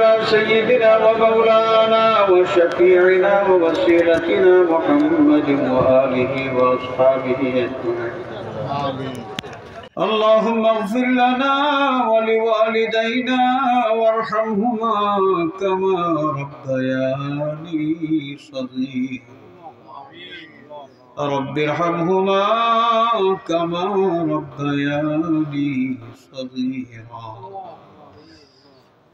على سيدنا ومولانا وشفيعنا ووسيلتنا محمد وآله وأصحابه أجمعين. اللهم اغفر لنا ولوالدينا وارحمهما كما ربياني صغيرا. رب ارحمهما كما ربياني صغيرا.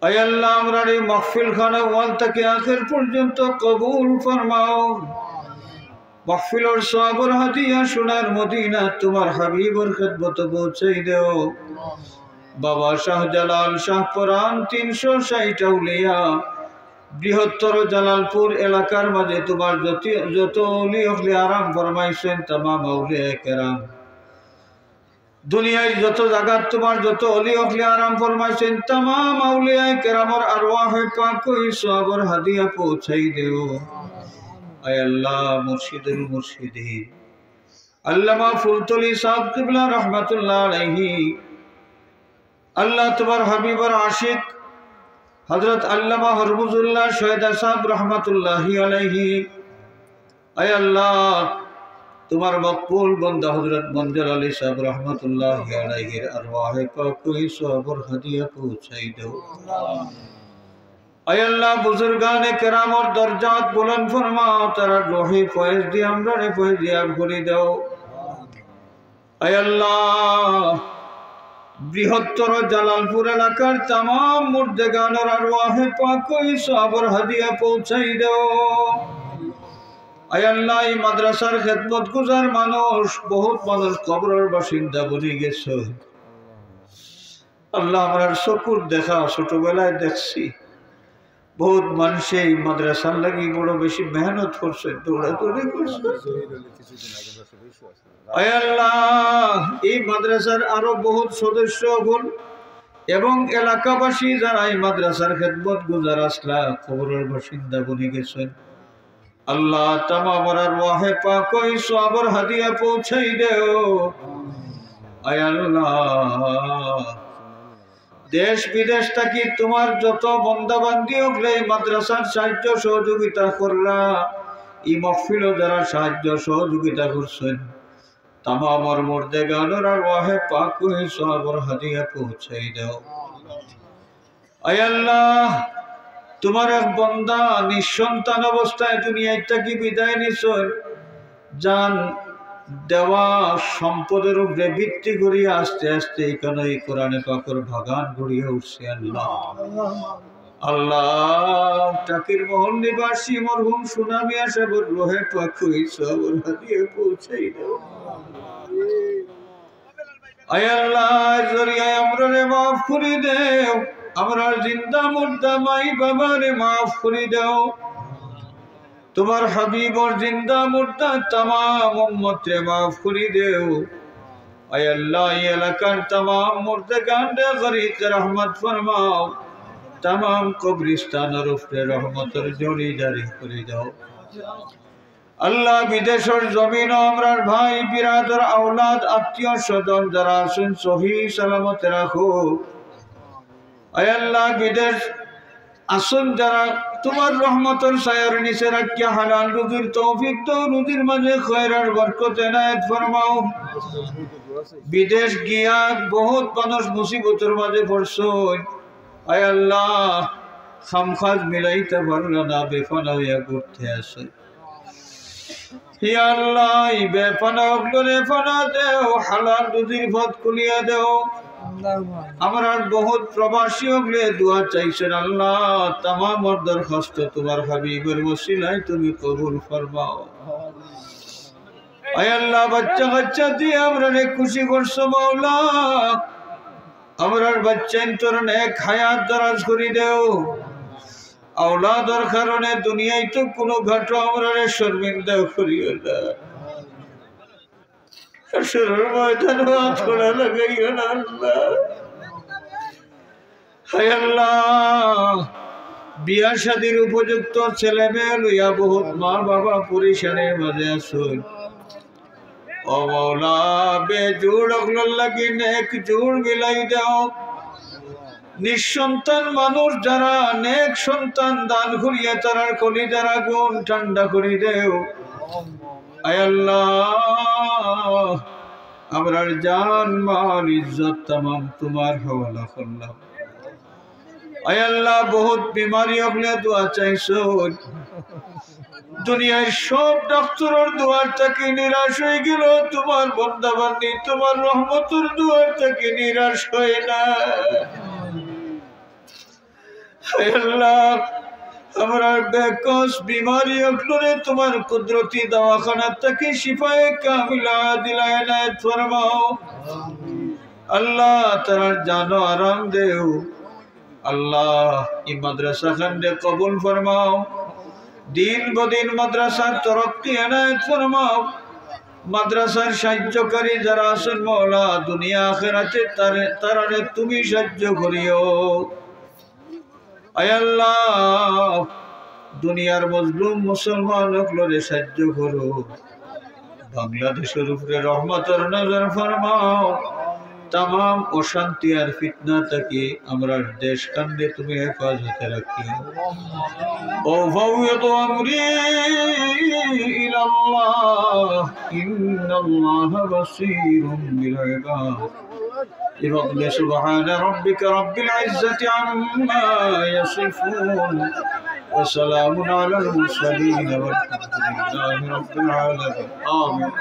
اے اللہ ہمارے محفل خانہ اول تک آخر پرجنت قبول فرماؤ. محفل اور ثواب اور ہدیہ সোনার মদিনা তোমার হাবিবের খিদমতে পৌঁছে দাও. বাবা শাহজালাল শাহপরান 360 আউলিয়া বৃহত্তর জালালপুর এলাকার মাঝে তোমার যত ওলি ওলি আরাম ফরমাইছেন तमाम আউলিয়া কেরাম, দুনিয়ায় যত জায়গা তোমার যত ওলি ওলি আরাম ফরমাইছেন तमाम আউলিয়া কেরামের আরওয়াহে পাক কই সওয়াবের হাদিয়া পৌঁছাই দিও. আয় আল্লাহ মুর্শিদুল মুর্শিদিন আল্লামা ফুলতলি সাহেব কিবলা রাহমাতুল্লাহ আলাইহি, আল্লাহ তোমার হাবিবের আশিক হযরত আল্লামা হরমুজুল্লাহ শহীদা সাহেব রহমাতুল্লাহি আলাইহি, আয় আল্লাহ তোমার মকবুল বান্দা হযরত মঞ্জুর আলী সাহেব রহমাতুল্লাহি আলাইহির আরওয়াহে পাক কই সওয়াবের হাদিয়া পৌঁছাই দাও. আয় আল্লাহ বুজুর্গানে কেরামর দরজাত বুলন্দ ফরমাও, তারা রহি ফয়েজ দিয়ে আমরা রে ফয়েজিয়াত করে দাও. আয় আল্লাহ বৃহত্তর জালালপুর এলাকার तमाम মুর্দেগানের আরওয়াহে পাক কই সওয়াবের হাদিয়া পৌঁছাই দাও. আয় আল্লাহ এই মাদ্রাসার খেদমত গুজার মানুষ, বহুত মানুষ কবরের বাসিন্দা বনে গেছে. আল্লাহ আমার চকুর দেখা ছোটবেলায় দেখছি বহুত মানুষ এই মাদ্রাসার লাগি বড় বেশি মেহনত করছে, দৌড়াদৌড়ি করছে. আয় আল্লাহ এই মাদ্রাসার আরো বহুত সদস্য হল এবং এলাকাবাসী যারা এই মাদ্রাসার খেদমত গুজার আসলা কবরের বাসিন্দা বনে গেছেন, আল্লাহ तमाम আরওয়াহে পাক কই সওয়াবের হাদিয়া পৌঁছাই দাও. আয় আল্লাহ দেশ বিদেশ থেকে তোমার যত বান্দা বান্দি হলে মাদ্রাসার সাহায্য সহযোগিতা করলা, এই মাহফিলও যারা সাহায্য সহযোগিতা করছেন तमाम মুর্দেগানের আরওয়াহে পাক কই সওয়াবের হাদিয়া পৌঁছাই দাও. আয় আল্লাহ তোমার এক বান্দা নিঃসন্তান অবস্থায় দুনিয়া থেকে বিদায় নিছেন, জান দেওয়া সম্পদের উপরে ভিত্তি করিয়া আস্তে আস্তে এখানে এই কোরআনে পাকের বাগান গড়িয়ে উঠছে. আল্লাহ আল্লাহ টাকির মহল নিবাসী মরহুম সুনামিয়া সাহেবের রোহে পাক কই সওয়াবের হাদিয়া পৌঁছাই দাও. আয় আল্লাহ জরিয়ায় আমরারে মাফ করে দেও, আমরা জিন্দা মুর্দা মাই বাবারে মাফ করে দাও. তোমার হাবিবর জিন্দা মুর্দা तमाम উম্মতরে মাফ করে দেও. আয় আল্লাহ এই এলাকার तमाम মুর্দাগানরে গরিব রহমত ফরমাও, तमाम কবরস্থানের উপরে রহমতের জড়ি জারি করে দাও. আল্লাহ বিদেশের জমিন আমরার ভাই বিরাদর আওলাদ আত্মীয় স্বজন যারা আছেন সহি সালামত রাখো. আয় আল্লাহ বিদেশ আসুন যারা তোমার রহমতের ছায়ার নিচে রাখিয়া হালাল রুজির তৌফিক দাও, রুজির মাঝে খয়র আর বরকত এনায়েত ফরমাও. বিদেশ গিয়া বহুত মানুষ মুসিবতের মাঝে পড়ছে, আয় আল্লাহ খামখাজ মিলাইতে পারলো না, বেফানা হইয়া ঘুরতে আসে. হে আল্লাহ এই বেফানা অগ্রে ফানা দেও, হালাল রুজির পথ খুলিয়া দেও. আমরা বহুত প্রবাসী হলে দোয়া চাইছেন, আল্লাহ तमाम দরখাস্ত তোমার হাবিবের ওসিলায় তুমি কবুল ফরমাও. আয় আল্লাহ বাচ্চা কাচ্চা দিয়ে আমরা খুশি করছো মাওলা, আমরার বাচ্চা তোর নেক হায়াত দারাজ করে দেও. আওলাদের কারণে দুনিয়ায় তো কোনো ঘাটো আমরা শর্মিন্দা করিও না, হাসরের ময়দানে হাত খোলা লাগাইও না আল্লাহ. হায় আল্লাহ বিয়া শাদীর উপযুক্ত ছেলে মেয়ে লইয়া বহুত মা বাবা পরিশানের মাঝে আসুন. ও মাওলা বেজোড় লাগি নেক জোড় মিলাই দাও. নিঃসন্তান মানুষ যারা নেক সন্তান দান করিয়া তারার কলিজার আগুন ঠান্ডা করে দেও। আয় আল্লাহ, আমরার জান মাল ইজ্জত तमाम তোমার হওয়ালা করলাম। আয় আল্লাহ, বহুত বিমারি হলে দোয়া চাইছো, দুনিয়ার সব ডাক্তারের দুয়ার থেকে নিরাশ হয়ে গেল, তোমার বান্দা বান্দি তোমার রহমতের দুয়ার থেকে নিরাশ হয় না। আল্লাহ, আমরা বেকস বিমারি হলে তোমার কুদরতি দওয়াখানা থেকে শিফায়ে কামিলা আদিলা এনায়েত ফরমাও। আল্লাহ, তার জানো আরাম দেও। আল্লাহ, এই মাদ্রাসা খানকে কবুল ফরমাও, দিন বদিন মাদ্রাসার তরক্কি এনায়েত ফরমাও। মাদ্রাসার সাহায্যকারী যারা আছেন মওলা, দুনিয়া আখিরাতে তারারে তুমি সাহায্য করিও। আয় আল্লাহ, দুনিয়ার মজলুম মুসলমান হকলরে সাহায্য করো। বাংলাদেশের উপরে রহমতের নজর ফরমাও। तमाम অশান্তি আর ফিতনা থেকে আমরা দেশ কান্দে তুমি হেফাজতে রাখিও। ও ফাওয়াদু আমরি ইলাল্লাহ, ইন্নাল্লাহ বাসীরুম বিল ইবাদ। بفضل سبحان ربك رب العزة عما يصفون، وسلام على المرسلين والحمد لله رب العالمين. آمين.